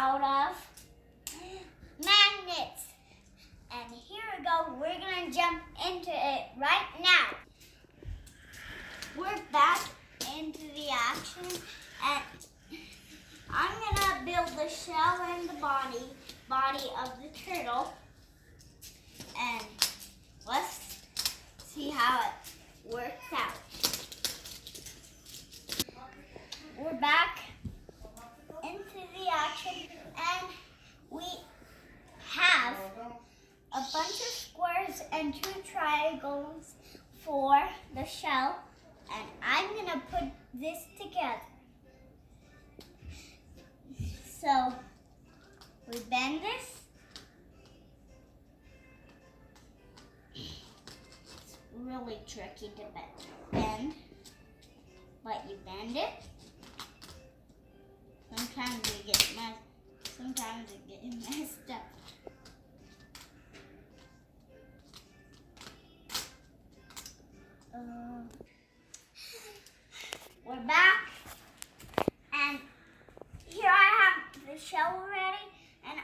out of magnets. And here we go. We're going to jump into it right now. We're back into the action, and I'm going to build the shell and the body of the turtle. And let's see how it works out. We're back into the action, and we have a bunch of squares and 2 triangles for the shell, and I'm gonna put this together. So we bend this. It's really tricky to bend, but you bend it. Sometimes it gets messed up. We're back, and here I have the shell ready, and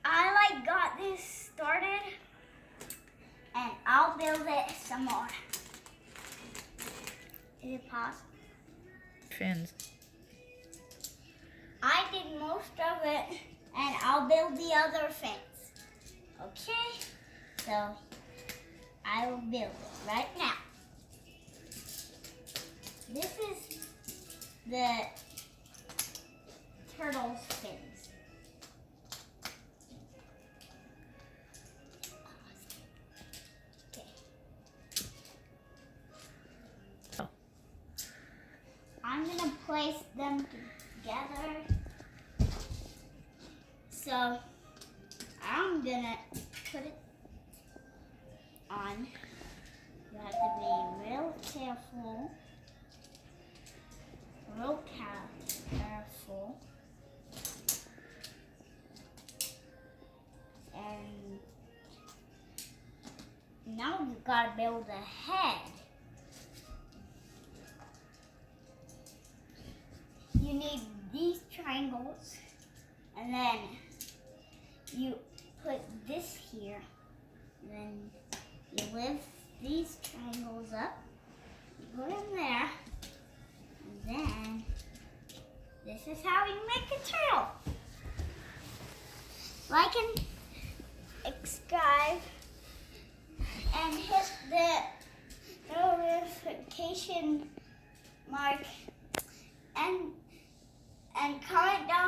I got this started, and I'll build it some more. Is it possible? Fins. I did most of it, and I'll build the other fins. Okay, so I will build it right now. This is the turtle's fins. Okay. Oh. I'm gonna place them together. So I'm gonna put it on. You have to be real careful. Real careful. And now we've got to build a head. You need these triangles, and then you put this here. Then you lift these triangles up, you put them there, and then this is how you make a turtle. Like and subscribe and hit the notification mark and comment down